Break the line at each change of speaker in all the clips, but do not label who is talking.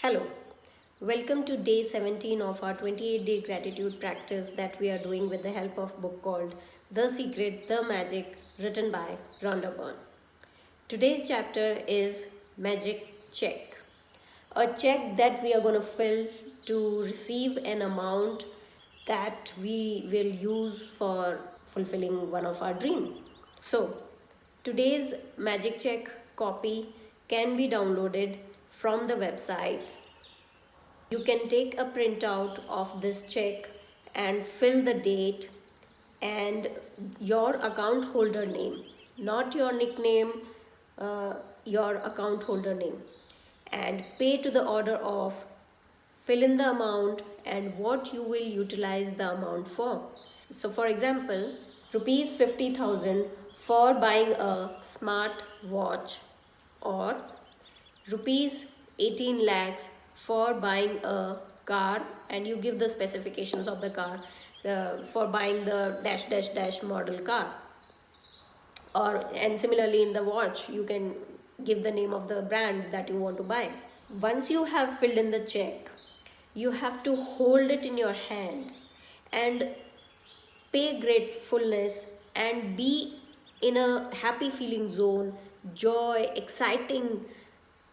Hello, welcome to day 17 of our 28-day gratitude practice that we are doing with the help of a book called The Secret, The Magic, written by Rhonda Byrne. Today's chapter is Magic Check, a check that we are going to fill to receive an amount that we will use for fulfilling one of our dreams. So, today's Magic Check copy can be downloaded from the website. You can take a printout of this check and fill the date and your account holder name, not your nickname, your account holder name, and pay to the order of, fill in the amount and what you will utilize the amount for. So for example, rupees 50,000 for buying a smart watch, or rupees 18 lakhs for buying a car, and you give the specifications of the car, for buying the dash dash dash model car. And similarly in the watch you can give the name of the brand that you want to buy. Once you have filled in the check, you have to hold it in your hand and pay gratefulness and be in a happy feeling zone, joy, exciting.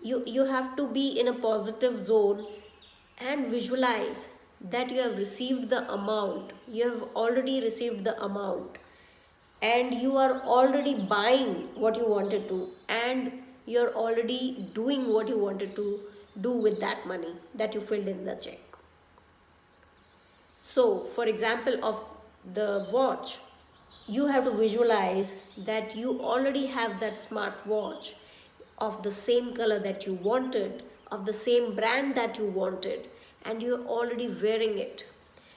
You have to be in a positive zone and visualize that you have received the amount. You have already received the amount and you are already buying what you wanted to, and you're already doing what you wanted to do with that money that you filled in the check. So for example of the watch, you have to visualize that you already have that smart watch of the same color that you wanted, of the same brand that you wanted, and you're already wearing it.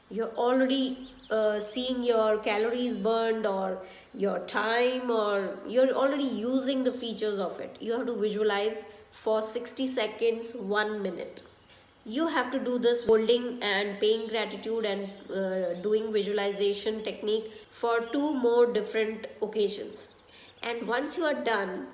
You're already seeing your calories burned or your time, or you're already using the features of it. You have to visualize for 60 seconds, 1 minute. You have to do this holding and paying gratitude and doing visualization technique for 2 more different occasions. And once you are done,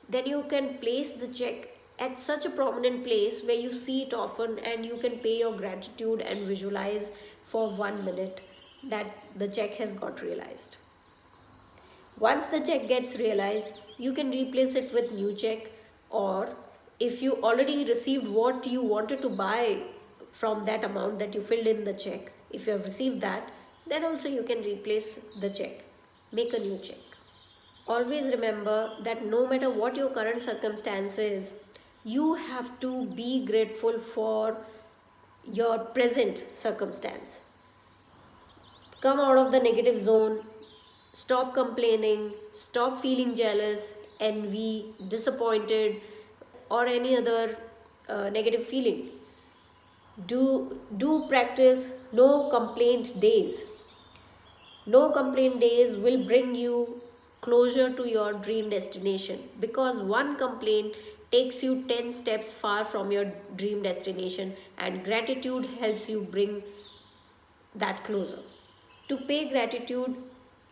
then you can place the check at such a prominent place where you see it often, and you can pay your gratitude and visualize for 1 minute that the check has got realized. Once the check gets realized, you can replace it with new check, or if you already received what you wanted to buy from that amount that you filled in the check, if you have received that, then also you can replace the check, make a new check. Always remember that no matter what your current circumstance is, you have to be grateful for your present circumstance. Come out of the negative zone, stop complaining, stop feeling jealous, envy, disappointed, or any other negative feeling. Do practice no complaint days. No complaint days will bring you closer to your dream destination, because one complaint takes you 10 steps far from your dream destination, and gratitude helps you bring that closer. To pay gratitude,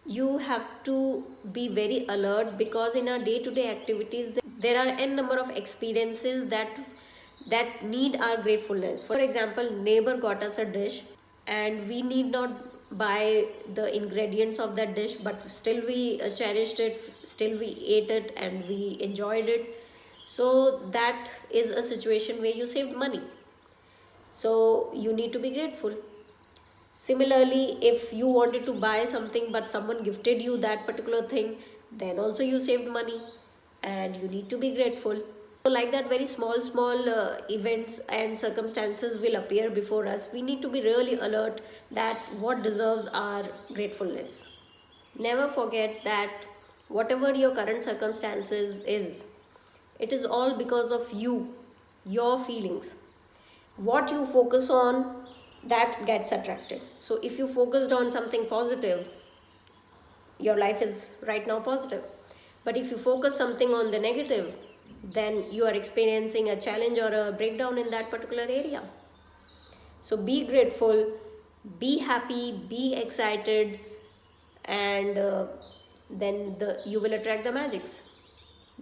you have to be very alert, because in our day-to-day activities there are n number of experiences that need our gratefulness. For example, neighbor got us a dish and we need not buy the ingredients of that dish, but still we cherished it, still we ate it and we enjoyed it. So that is a situation where you saved money, so you need to be grateful. Similarly, if you wanted to buy something but someone gifted you that particular thing, then also you saved money and you need to be grateful. So like that, very small events and circumstances will appear before us. We need to be really alert that what deserves our gratefulness. Never forget that whatever your current circumstances is, it is all because of you, your feelings. What you focus on, that gets attracted. So if you focused on something positive, your life is right now positive. But if you focus something on the negative, then you are experiencing a challenge or a breakdown in that particular area. So be grateful, be happy, be excited, and then you will attract the magics.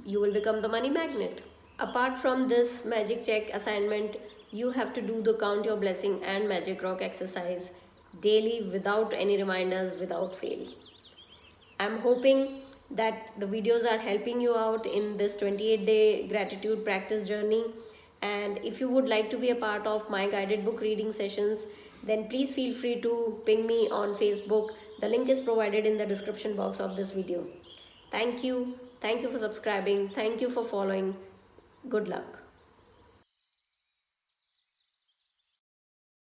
You will become the money magnet. Apart from this magic check assignment, you have to do the Count Your Blessing and Magic Rock exercise daily without any reminders, without fail. I'm hoping that the videos are helping you out in this 28-day gratitude practice journey. And if you would like to be a part of my guided book reading sessions, then please feel free to ping me on Facebook. The link is provided in the description box of this video. Thank you. Thank you for subscribing. Thank you for following. Good luck.